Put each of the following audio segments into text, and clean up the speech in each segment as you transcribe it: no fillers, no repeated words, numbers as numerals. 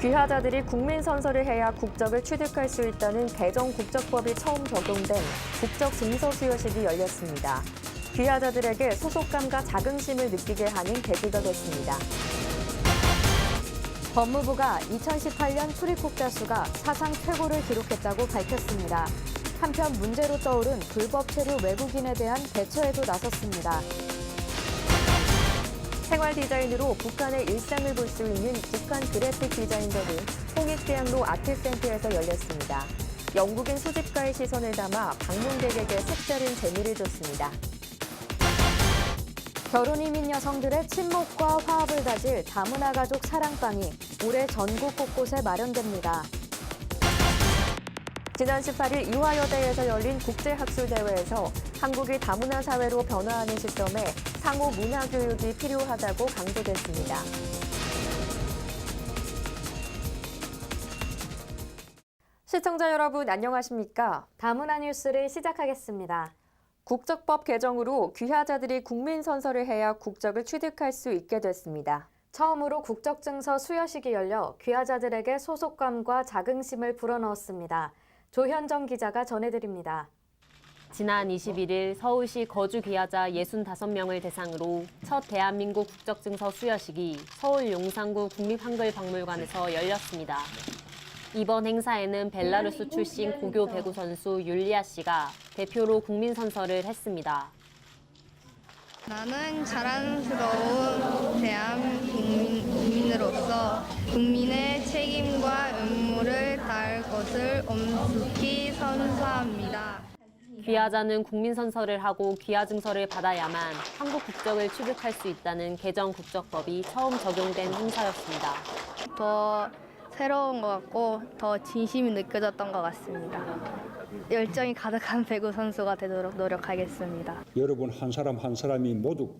귀하자들이 국민 선서를 해야 국적을 취득할 수 있다는 개정 국적법이 처음 적용된 국적 증서 수여식이 열렸습니다. 귀하자들에게 소속감과 자긍심을 느끼게 하는 계기가 됐습니다. 법무부가 2018년 출입국자 수가 사상 최고를 기록했다고 밝혔습니다. 한편 문제로 떠오른 불법 체류 외국인에 대한 대처에도 나섰습니다. 생활 디자인으로 북한의 일상을 볼 수 있는 북한 그래픽 디자인전이 홍익대학로 아트센터에서 열렸습니다. 영국인 소집가의 시선을 담아 방문객에게 색다른 재미를 줬습니다. 결혼 이민 여성들의 친목과 화합을 다질 다문화 가족 사랑방이 올해 전국 곳곳에 마련됩니다. 지난 18일 이화여대에서 열린 국제학술대회에서 한국이 다문화 사회로 변화하는 시점에 상호 문화 교육이 필요하다고 강조됐습니다. 시청자 여러분 안녕하십니까? 다문화 뉴스를 시작하겠습니다. 국적법 개정으로 귀하자들이 국민 선서를 해야 국적을 취득할 수 있게 됐습니다. 처음으로 국적증서 수여식이 열려 귀하자들에게 소속감과 자긍심을 불어넣었습니다. 조현정 기자가 전해드립니다. 지난 21일 서울시 거주 귀하자 65명을 대상으로 첫 대한민국 국적증서 수여식이 서울 용산구 국립한글박물관에서 열렸습니다. 이번 행사에는 벨라루스 출신 고교 배구 선수 율리아 씨가 대표로 국민 선서를 했습니다. 나는 자랑스러운 대한국민으로서 국민의 책임과 의무를 다할 것을 엄숙히 선서합니다. 귀하자는 국민 선서를 하고 귀하 증서를 받아야만 한국 국적을 취득할 수 있다는 개정 국적법이 처음 적용된 행사였습니다. 더 새로운 것 같고 더 진심이 느껴졌던 것 같습니다. 열정이 가득한 배구 선수가 되도록 노력하겠습니다. 여러분 한 사람 한 사람이 모두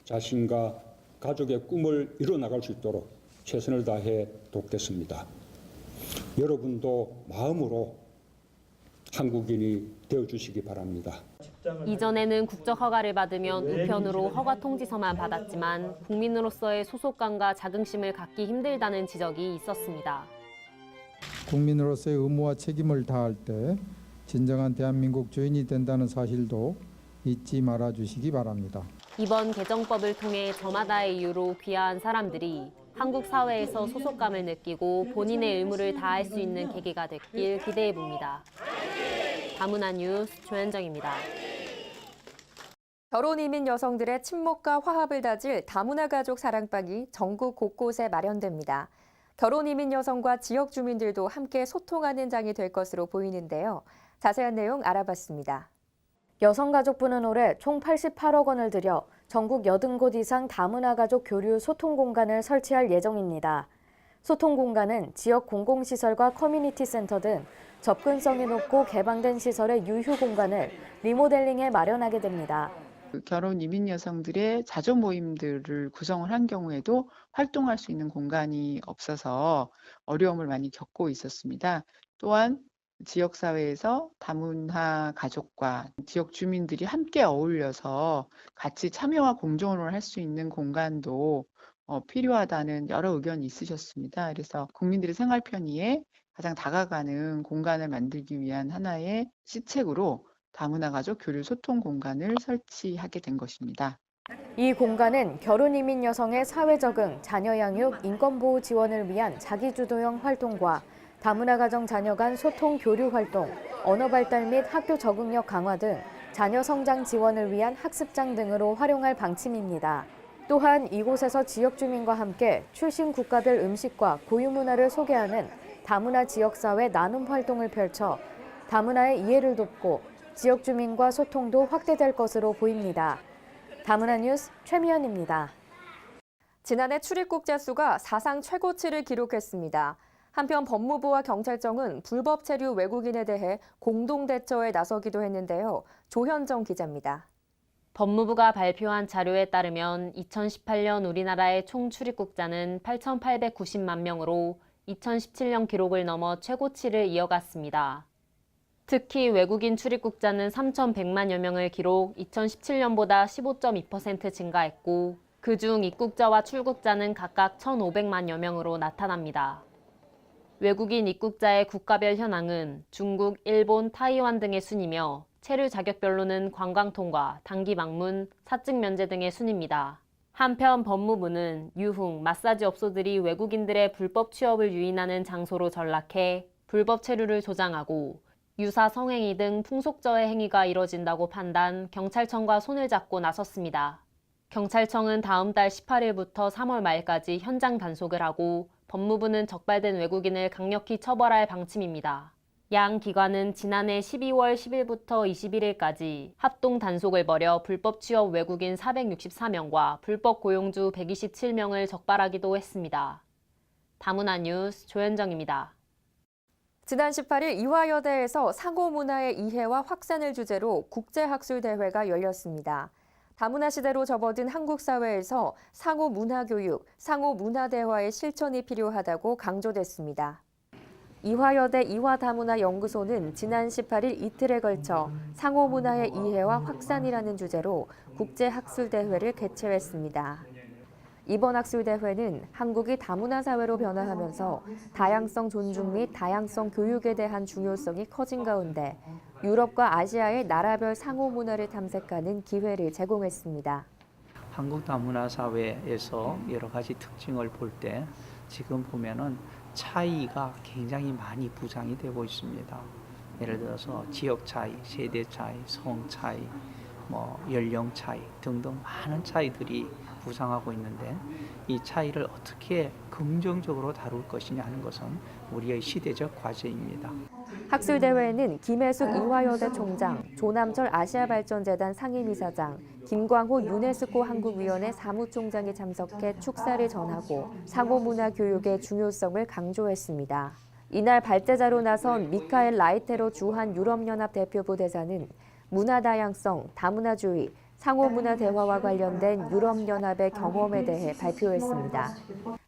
자신과 가족의 꿈을 이뤄나갈 수 있도록 최선을 다해 돕겠습니다. 여러분도 마음으로 한국인이 되어주시기 바랍니다. 이전에는 국적 허가를 받으면 우편으로 허가 통지서만 받았지만 국민으로서의 소속감과 자긍심을 갖기 힘들다는 지적이 있었습니다. 국민으로서의 의무와 책임을 다할 때 진정한 대한민국 주인이 된다는 사실도 잊지 말아주시기 바랍니다. 이번 개정법을 통해 저마다의 이유로 귀화한 사람들이 한국 사회에서 소속감을 느끼고 본인의 의무를 다할 수 있는 계기가 됐길 기대해 봅니다. 다문화 뉴스 조현정입니다. 결혼 이민 여성들의 친목과 화합을 다질 다문화 가족 사랑방이 전국 곳곳에 마련됩니다. 결혼 이민 여성과 지역 주민들도 함께 소통하는 장이 될 것으로 보이는데요. 자세한 내용 알아봤습니다. 여성가족부는 올해 총 88억 원을 들여 전국 80곳 이상 다문화 가족 교류 소통 공간을 설치할 예정입니다. 소통 공간은 지역 공공시설과 커뮤니티 센터 등 접근성이 높고 개방된 시설의 유휴 공간을 리모델링해 마련하게 됩니다. 결혼 이민 여성들의 자조 모임들을 구성을 한 경우에도 활동할 수 있는 공간이 없어서 어려움을 많이 겪고 있었습니다. 또한 지역사회에서 다문화 가족과 지역 주민들이 함께 어울려서 같이 참여와 공존을 할 수 있는 공간도 필요하다는 여러 의견이 있으셨습니다. 그래서 국민들의 생활 편의에 가장 다가가는 공간을 만들기 위한 하나의 시책으로 다문화 가족 교류 소통 공간을 설치하게 된 것입니다. 이 공간은 결혼 이민 여성의 사회 적응, 자녀 양육, 인권 보호 지원을 위한 자기주도형 활동과 다문화 가정 자녀 간 소통 교류 활동, 언어 발달 및 학교 적응력 강화 등 자녀 성장 지원을 위한 학습장 등으로 활용할 방침입니다. 또한 이곳에서 지역 주민과 함께 출신 국가별 음식과 고유 문화를 소개하는 다문화 지역사회 나눔 활동을 펼쳐 다문화의 이해를 돕고 지역 주민과 소통도 확대될 것으로 보입니다. 다문화 뉴스 최미연입니다. 지난해 출입국자 수가 사상 최고치를 기록했습니다. 한편 법무부와 경찰청은 불법 체류 외국인에 대해 공동 대처에 나서기도 했는데요. 조현정 기자입니다. 법무부가 발표한 자료에 따르면 2018년 우리나라의 총 출입국자는 8,890만 명으로 2017년 기록을 넘어 최고치를 이어갔습니다. 특히 외국인 출입국자는 3,100만여 명을 기록 2017년보다 15.2% 증가했고 그중 입국자와 출국자는 각각 1,500만여 명으로 나타납니다. 외국인 입국자의 국가별 현황은 중국, 일본, 타이완 등의 순이며 체류 자격별로는 관광 통과, 단기 방문, 사증 면제 등의 순입니다. 한편 법무부는 유흥, 마사지 업소들이 외국인들의 불법 취업을 유인하는 장소로 전락해 불법 체류를 조장하고 유사 성행위 등 풍속저해 행위가 이뤄진다고 판단, 경찰청과 손을 잡고 나섰습니다. 경찰청은 다음 달 18일부터 3월 말까지 현장 단속을 하고 법무부는 적발된 외국인을 강력히 처벌할 방침입니다. 양 기관은 지난해 12월 10일부터 21일까지 합동 단속을 벌여 불법 취업 외국인 464명과 불법 고용주 127명을 적발하기도 했습니다. 다문화 뉴스 조현정입니다. 지난 18일 이화여대에서 상호 문화의 이해와 확산을 주제로 국제학술대회가 열렸습니다. 다문화 시대로 접어든 한국 사회에서 상호 문화 교육, 상호 문화 대화의 실천이 필요하다고 강조됐습니다. 이화여대 이화다문화연구소는 지난 18일 이틀에 걸쳐 상호 문화의 이해와 확산이라는 주제로 국제학술대회를 개최했습니다. 이번 학술대회는 한국이 다문화 사회로 변화하면서 다양성 존중 및 다양성 교육에 대한 중요성이 커진 가운데 유럽과 아시아의 나라별 상호 문화를 탐색하는 기회를 제공했습니다. 한국 다문화 사회에서 여러 가지 특징을 볼 때 지금 보면은 차이가 굉장히 많이 부상이 되고 있습니다. 예를 들어서 지역 차이, 세대 차이, 성 차이, 연령 차이 등등 많은 차이들이 부상하고 있는데 이 차이를 어떻게 긍정적으로 다룰 것이냐 하는 것은 우리의 시대적 과제입니다. 학술대회에는 김혜숙 이화여대 총장, 조남철 아시아발전재단 상임이사장, 김광호 유네스코 한국위원회 사무총장이 참석해 축사를 전하고 상호문화 교육의 중요성을 강조했습니다. 이날 발제자로 나선 미카엘 라이테로 주한 유럽연합 대표부 대사는 문화다양성, 다문화주의, 상호문화 대화와 관련된 유럽연합의 경험에 대해 발표했습니다.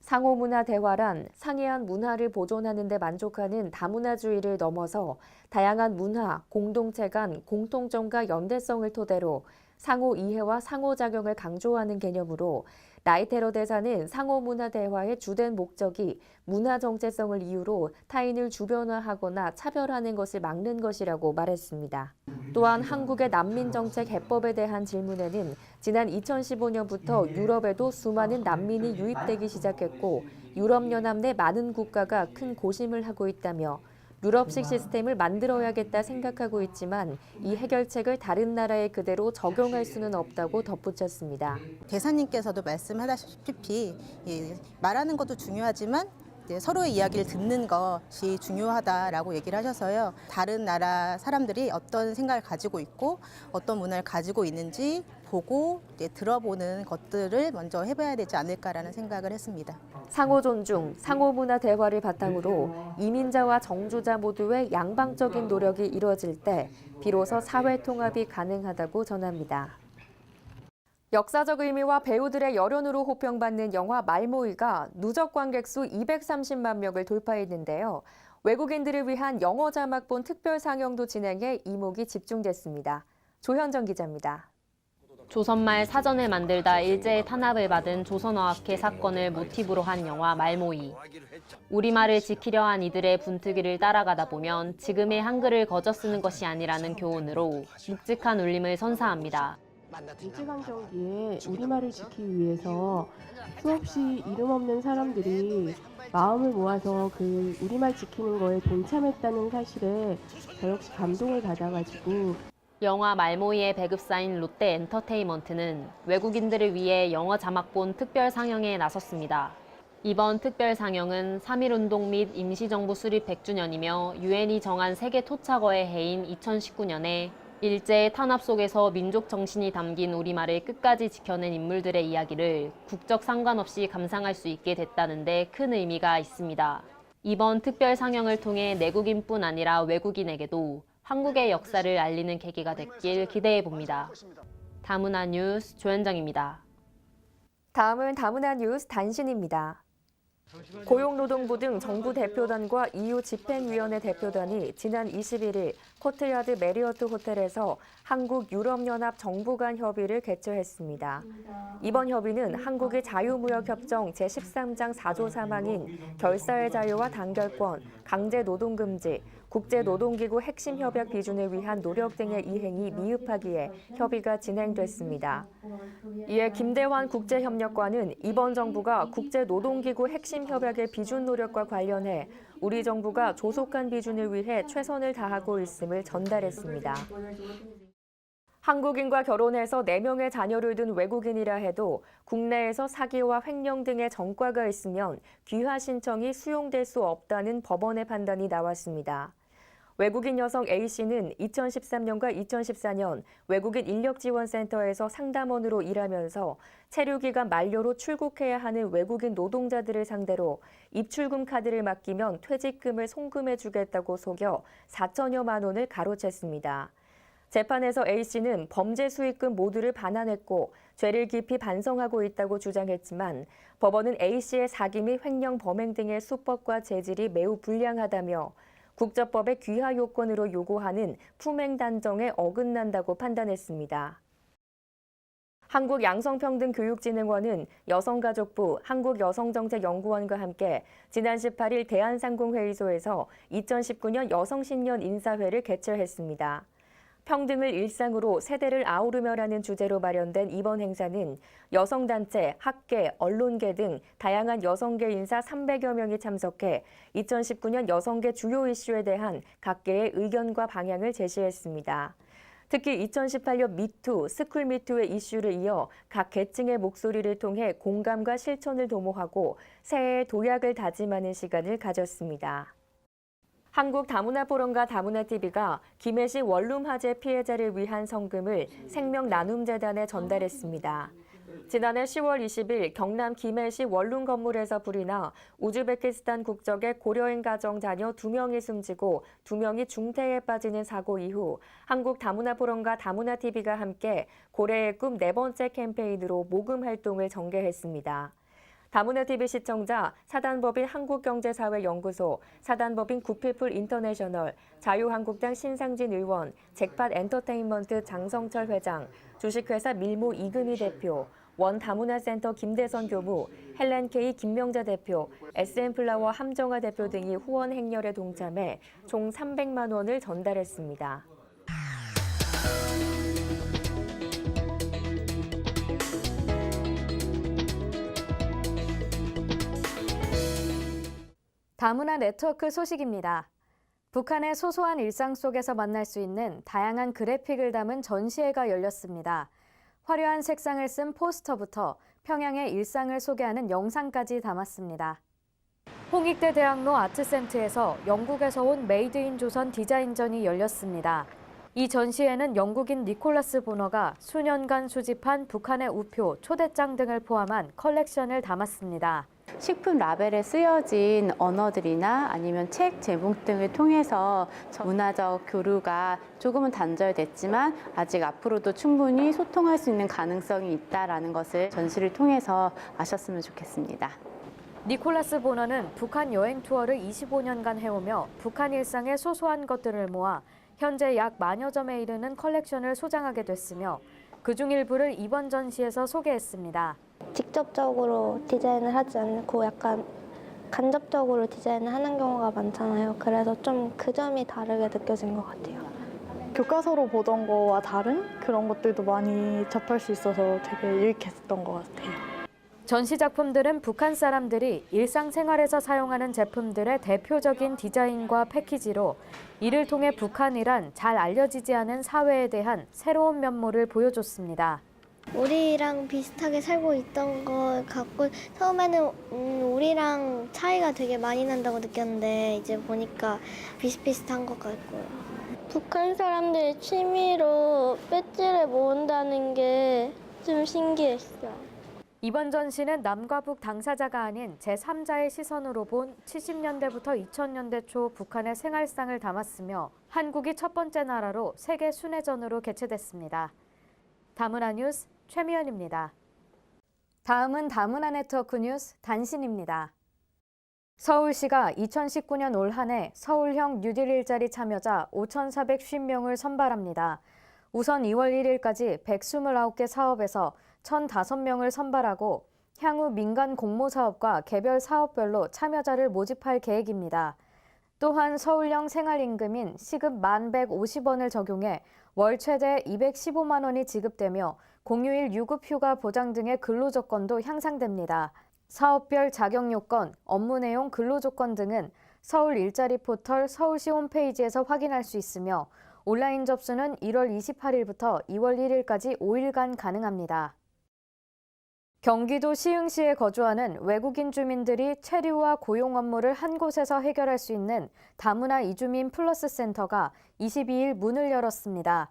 상호문화 대화란 상이한 문화를 보존하는 데 만족하는 다문화주의를 넘어서 다양한 문화, 공동체 간 공통점과 연대성을 토대로 상호 이해와 상호작용을 강조하는 개념으로 라이테로 대사는 상호문화 대화의 주된 목적이 문화 정체성을 이유로 타인을 주변화하거나 차별하는 것을 막는 것이라고 말했습니다. 또한 한국의 난민정책 해법에 대한 질문에는 지난 2015년부터 유럽에도 수많은 난민이 유입되기 시작했고 유럽연합 내 많은 국가가 큰 고심을 하고 있다며 유럽식 시스템을 만들어야겠다 생각하고 있지만 이 해결책을 다른 나라에 그대로 적용할 수는 없다고 덧붙였습니다. 대사님께서도 말씀하셨다시피 말하는 것도 중요하지만 서로의 이야기를 듣는 것이 중요하다라고 얘기를 하셔서요. 다른 나라 사람들이 어떤 생각을 가지고 있고 어떤 문화를 가지고 있는지 보고 들어보는 것들을 먼저 해봐야 되지 않을까라는 생각을 했습니다. 상호 존중, 상호 문화 대화를 바탕으로 이민자와 정주자 모두의 양방적인 노력이 이루어질 때 비로소 사회 통합이 가능하다고 전합니다. 역사적 의미와 배우들의 열연으로 호평받는 영화 말모이가 누적 관객 수 230만 명을 돌파했는데요. 외국인들을 위한 영어 자막본 특별 상영도 진행해 이목이 집중됐습니다. 조현정 기자입니다. 조선말 사전을 만들다 일제의 탄압을 받은 조선어학회 사건을 모티브로 한 영화 말모이. 우리말을 지키려 한 이들의 분투기를 따라가다 보면 지금의 한글을 거저 쓰는 것이 아니라는 교훈으로 묵직한 울림을 선사합니다. 일제강점기에 우리말을 지키기 위해서 수없이 이름 없는 사람들이 마음을 모아서 그 우리말 지키는 거에 동참했다는 사실에 저 역시 감동을 받아가지고 영화 말모이의 배급사인 롯데 엔터테인먼트는 외국인들을 위해 영어 자막본 특별 상영에 나섰습니다. 이번 특별 상영은 3.1운동 및 임시정부 수립 100주년이며 유엔이 정한 세계 토착어의 해인 2019년에 일제의 탄압 속에서 민족 정신이 담긴 우리말을 끝까지 지켜낸 인물들의 이야기를 국적 상관없이 감상할 수 있게 됐다는 데 큰 의미가 있습니다. 이번 특별 상영을 통해 내국인뿐 아니라 외국인에게도 한국의 역사를 알리는 계기가 됐길 기대해 봅니다. 다문화 뉴스 조현정입니다. 다음은 다문화 뉴스 단신입니다. 고용노동부 등 정부 대표단과 EU 집행위원회 대표단이 지난 21일 코트야드 메리어트 호텔에서 한국-유럽연합 정부 간 협의를 개최했습니다. 이번 협의는 한국의 자유무역협정 제13장 4조 3항인 결사의 자유와 단결권, 강제노동금지, 국제노동기구 핵심 협약 비준을 위한 노력 등의 이행이 미흡하기에 협의가 진행됐습니다. 이에 김대환 국제협력관은 이번 정부가 국제노동기구 핵심 협약의 비준 노력과 관련해 우리 정부가 조속한 비준을 위해 최선을 다하고 있음을 전달했습니다. 한국인과 결혼해서 4명의 자녀를 둔 외국인이라 해도 국내에서 사기와 횡령 등의 전과가 있으면 귀화 신청이 수용될 수 없다는 법원의 판단이 나왔습니다. 외국인 여성 A씨는 2013년과 2014년 외국인 인력지원센터에서 상담원으로 일하면서 체류기간 만료로 출국해야 하는 외국인 노동자들을 상대로 입출금 카드를 맡기면 퇴직금을 송금해주겠다고 속여 4천여만 원을 가로챘습니다. 재판에서 A씨는 범죄 수익금 모두를 반환했고 죄를 깊이 반성하고 있다고 주장했지만 법원은 A씨의 사기 및 횡령 범행 등의 수법과 재질이 매우 불량하다며 국적법의 귀화 요건으로 요구하는 품행 단정에 어긋난다고 판단했습니다. 한국양성평등교육진흥원은 여성가족부, 한국여성정책연구원과 함께 지난 18일 대한상공회의소에서 2019년 여성신년 인사회를 개최했습니다. 평등을 일상으로 세대를 아우르며라는 주제로 마련된 이번 행사는 여성단체, 학계, 언론계 등 다양한 여성계 인사 300여 명이 참석해 2019년 여성계 주요 이슈에 대한 각계의 의견과 방향을 제시했습니다. 특히 2018년 미투, 스쿨미투의 이슈를 이어 각 계층의 목소리를 통해 공감과 실천을 도모하고 새해의 도약을 다짐하는 시간을 가졌습니다. 한국다문화포럼과 다문화TV가 김해시 원룸 화재 피해자를 위한 성금을 생명나눔재단에 전달했습니다. 지난해 10월 20일 경남 김해시 원룸 건물에서 불이 나 우즈베키스탄 국적의 고려인 가정 자녀 2명이 숨지고 2명이 중태에 빠지는 사고 이후 한국다문화포럼과 다문화TV가 함께 고래의 꿈 4번째 캠페인으로 모금 활동을 전개했습니다. 다문화TV 시청자, 사단법인 한국경제사회연구소, 사단법인 굿피플 인터내셔널, 자유한국당 신상진 의원, 잭팟 엔터테인먼트 장성철 회장, 주식회사 밀모 이금희 대표, 원다문화센터 김대선 교무, 헬렌케이 김명자 대표, SM플라워 함정화 대표 등이 후원 행렬에 동참해 총 300만 원을 전달했습니다. 다문화 네트워크 소식입니다. 북한의 소소한 일상 속에서 만날 수 있는 다양한 그래픽을 담은 전시회가 열렸습니다. 화려한 색상을 쓴 포스터부터 평양의 일상을 소개하는 영상까지 담았습니다. 홍익대 대학로 아트센트에서 영국에서 온 메이드 인 조선 디자인전이 열렸습니다. 이 전시회는 영국인 니콜라스 보너가 수년간 수집한 북한의 우표, 초대장 등을 포함한 컬렉션을 담았습니다. 식품 라벨에 쓰여진 언어들이나 아니면 책 제목 등을 통해서 문화적 교류가 조금은 단절됐지만 아직 앞으로도 충분히 소통할 수 있는 가능성이 있다는 것을 전시를 통해서 아셨으면 좋겠습니다. 니콜라스 보너는 북한 여행 투어를 25년간 해오며 북한 일상의 소소한 것들을 모아 현재 약 10,000여 점에 이르는 컬렉션을 소장하게 됐으며 그중 일부를 이번 전시에서 소개했습니다. 직접적으로 디자인을 하지 않고 약간 간접적으로 디자인을 하는 경우가 많잖아요. 그래서 좀 그 점이 다르게 느껴진 것 같아요. 교과서로 보던 거와 다른 그런 것들도 많이 접할 수 있어서 되게 유익했던 것 같아요. 전시 작품들은 북한 사람들이 일상생활에서 사용하는 제품들의 대표적인 디자인과 패키지로 이를 통해 북한이란 잘 알려지지 않은 사회에 대한 새로운 면모를 보여줬습니다. 우리랑 비슷하게 살고 있던 것 같고 처음에는 우리랑 차이가 되게 많이 난다고 느꼈는데 이제 보니까 비슷비슷한 것 같고요. 북한 사람들이 취미로 배지를 모은다는 게 좀 신기했어요. 이번 전시는 남과 북 당사자가 아닌 제3자의 시선으로 본 70년대부터 2000년대 초 북한의 생활상을 담았으며 한국이 첫 번째 나라로 세계 순회전으로 개최됐습니다. 다문화 뉴스 최미연입니다. 다음은 다문화 네트워크 뉴스 단신입니다. 서울시가 2019년 올 한 해 서울형 뉴딜 일자리 참여자 5,450명을 선발합니다. 우선 2월 1일까지 129개 사업에서 1,005명을 선발하고 향후 민간 공모사업과 개별 사업별로 참여자를 모집할 계획입니다. 또한 서울형 생활임금인 시급 1,150원을 적용해 월 최대 215만 원이 지급되며 공휴일 유급휴가 보장 등의 근로조건도 향상됩니다. 사업별 자격요건, 업무 내용, 근로조건 등은 서울 일자리 포털 서울시 홈페이지에서 확인할 수 있으며 온라인 접수는 1월 28일부터 2월 1일까지 5일간 가능합니다. 경기도 시흥시에 거주하는 외국인 주민들이 체류와 고용 업무를 한 곳에서 해결할 수 있는 다문화 이주민 플러스 센터가 22일 문을 열었습니다.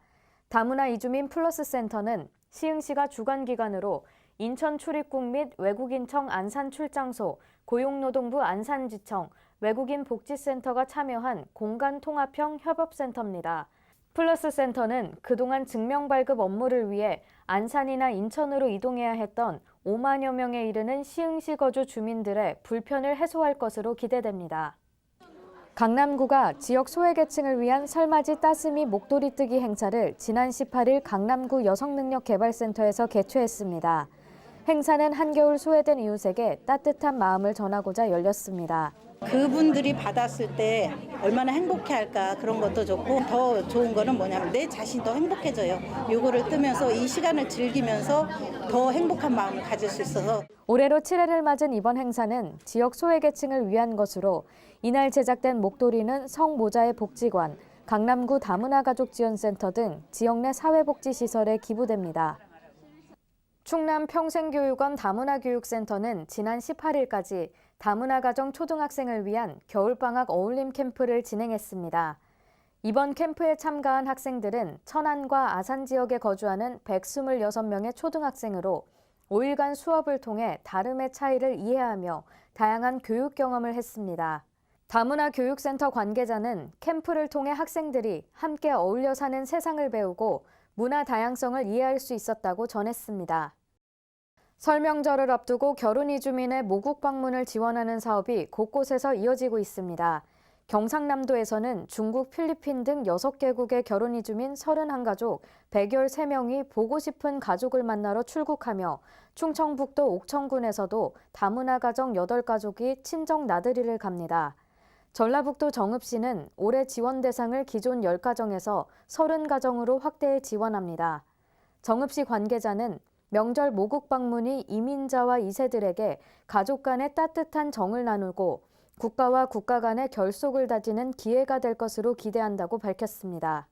다문화 이주민 플러스 센터는 시흥시가 주관기관으로 인천 출입국 및 외국인청 안산출장소, 고용노동부 안산지청, 외국인 복지센터가 참여한 공간 통합형 협업센터입니다. 플러스 센터는 그동안 증명 발급 업무를 위해 안산이나 인천으로 이동해야 했던 5만여 명에 이르는 시흥시 거주 주민들의 불편을 해소할 것으로 기대됩니다. 강남구가 지역 소외계층을 위한 설맞이 따스미 목도리 뜨기 행사를 지난 18일 강남구 여성능력개발센터에서 개최했습니다. 행사는 한겨울 소외된 이웃에게 따뜻한 마음을 전하고자 열렸습니다. 그분들이 받았을 때 얼마나 행복해할까 그런 것도 좋고 더 좋은 거는 뭐냐면 내 자신이 더 행복해져요. 요거를 뜨면서 이 시간을 즐기면서 더 행복한 마음을 가질 수 있어서 올해로 7회를 맞은 이번 행사는 지역 소외계층을 위한 것으로 이날 제작된 목도리는 성모자의 복지관, 강남구 다문화가족지원센터 등 지역 내 사회복지시설에 기부됩니다. 충남 평생교육원 다문화교육센터는 지난 18일까지 다문화 가정 초등학생을 위한 겨울방학 어울림 캠프를 진행했습니다. 이번 캠프에 참가한 학생들은 천안과 아산 지역에 거주하는 126명의 초등학생으로 5일간 수업을 통해 다름의 차이를 이해하며 다양한 교육 경험을 했습니다. 다문화 교육센터 관계자는 캠프를 통해 학생들이 함께 어울려 사는 세상을 배우고 문화 다양성을 이해할 수 있었다고 전했습니다. 설 명절을 앞두고 결혼 이주민의 모국 방문을 지원하는 사업이 곳곳에서 이어지고 있습니다. 경상남도에서는 중국, 필리핀 등 6개국의 결혼 이주민 31가족 113명이 보고 싶은 가족을 만나러 출국하며 충청북도 옥천군에서도 다문화 가정 8가족이 친정 나들이를 갑니다. 전라북도 정읍시는 올해 지원 대상을 기존 10가정에서 30가정으로 확대 지원합니다. 정읍시 관계자는 명절 모국 방문이 이민자와 2세들에게 가족 간의 따뜻한 정을 나누고 국가와 국가 간의 결속을 다지는 기회가 될 것으로 기대한다고 밝혔습니다.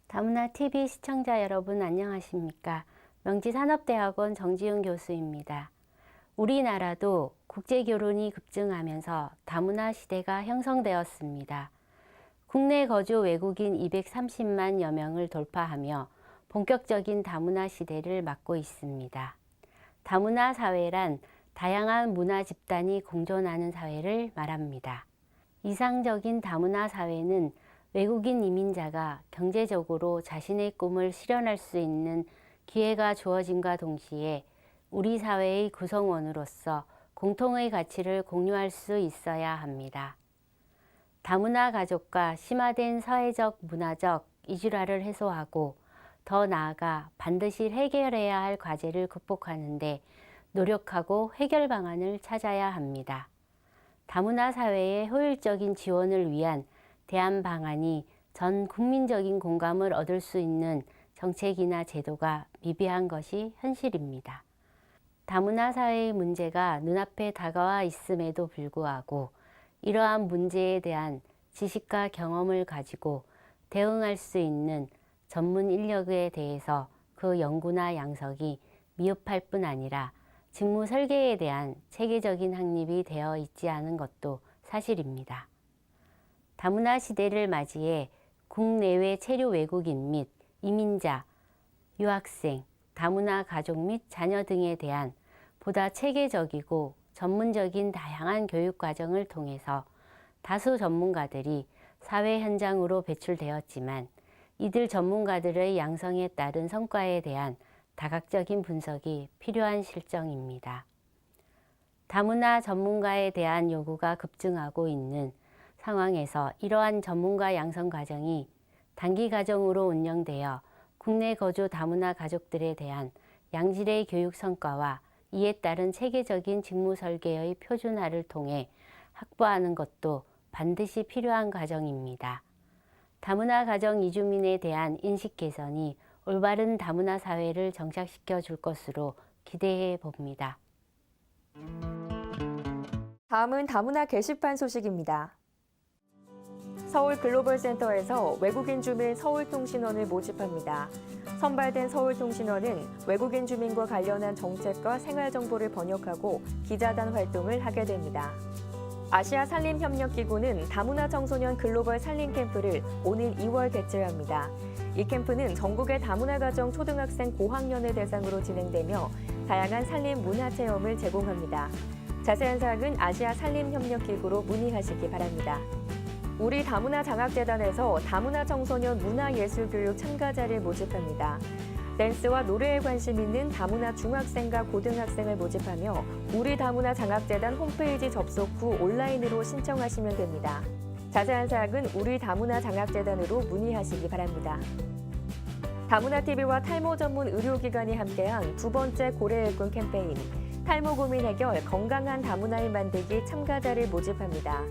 다문화TV 시청자 여러분 안녕하십니까? 명지산업대학원 정지윤 교수입니다. 우리나라도 국제결혼이 급증하면서 다문화 시대가 형성되었습니다. 국내 거주 외국인 230만여 명을 돌파하며 본격적인 다문화 시대를 맞고 있습니다. 다문화 사회란 다양한 문화 집단이 공존하는 사회를 말합니다. 이상적인 다문화 사회는 외국인 이민자가 경제적으로 자신의 꿈을 실현할 수 있는 기회가 주어짐과 동시에 우리 사회의 구성원으로서 공통의 가치를 공유할 수 있어야 합니다. 다문화 가족과 심화된 사회적, 문화적 이질화를 해소하고 더 나아가 반드시 해결해야 할 과제를 극복하는 데 노력하고 해결 방안을 찾아야 합니다. 다문화 사회의 효율적인 지원을 위한 대안 방안이 전 국민적인 공감을 얻을 수 있는 정책이나 제도가 미비한 것이 현실입니다. 다문화 사회의 문제가 눈앞에 다가와 있음에도 불구하고 이러한 문제에 대한 지식과 경험을 가지고 대응할 수 있는 전문 인력에 대해서 그 연구나 양석이 미흡할 뿐 아니라 직무 설계에 대한 체계적인 확립이 되어 있지 않은 것도 사실입니다. 다문화 시대를 맞이해 국내외 체류 외국인 및 이민자, 유학생, 다문화 가족 및 자녀 등에 대한 보다 체계적이고 전문적인 다양한 교육 과정을 통해서 다수 전문가들이 사회 현장으로 배출되었지만 이들 전문가들의 양성에 따른 성과에 대한 다각적인 분석이 필요한 실정입니다. 다문화 전문가에 대한 요구가 급증하고 있는 상황에서 이러한 전문가 양성 과정이 단기 과정으로 운영되어 국내 거주 다문화 가족들에 대한 양질의 교육 성과와 이에 따른 체계적인 직무 설계의 표준화를 통해 확보하는 것도 반드시 필요한 과정입니다. 다문화 가정 이주민에 대한 인식 개선이 올바른 다문화 사회를 정착시켜 줄 것으로 기대해 봅니다. 다음은 다문화 게시판 소식입니다. 서울 글로벌센터에서 외국인 주민 서울통신원을 모집합니다. 선발된 서울통신원은 외국인 주민과 관련한 정책과 생활 정보를 번역하고 기자단 활동을 하게 됩니다. 아시아 산림협력기구는 다문화 청소년 글로벌 산림 캠프를 오늘 2월 개최합니다. 이 캠프는 전국의 다문화 가정 초등학생 고학년을 대상으로 진행되며 다양한 산림 문화 체험을 제공합니다. 자세한 사항은 아시아 산림협력기구로 문의하시기 바랍니다. 우리 다문화 장학재단에서 다문화 청소년 문화예술교육 참가자를 모집합니다. 댄스와 노래에 관심 있는 다문화 중학생과 고등학생을 모집하며 우리 다문화 장학재단 홈페이지 접속 후 온라인으로 신청하시면 됩니다. 자세한 사항은 우리 다문화 장학재단으로 문의하시기 바랍니다. 다문화TV와 탈모 전문 의료기관이 함께한 두 번째 고래일꾼 캠페인 탈모 고민 해결 건강한 다문화인 만들기 참가자를 모집합니다.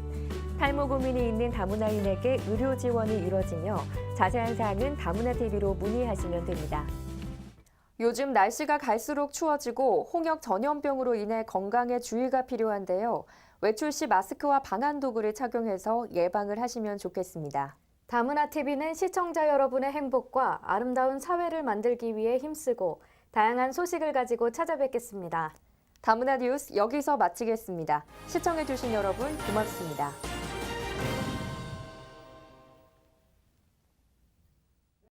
탈모 고민이 있는 다문화인에게 의료 지원이 이뤄지며 자세한 사항은 다문화TV로 문의하시면 됩니다. 요즘 날씨가 갈수록 추워지고 홍역 전염병으로 인해 건강에 주의가 필요한데요. 외출 시 마스크와 방한 도구를 착용해서 예방을 하시면 좋겠습니다. 다문화TV는 시청자 여러분의 행복과 아름다운 사회를 만들기 위해 힘쓰고 다양한 소식을 가지고 찾아뵙겠습니다. 다문화 뉴스 여기서 마치겠습니다. 시청해주신 여러분 고맙습니다.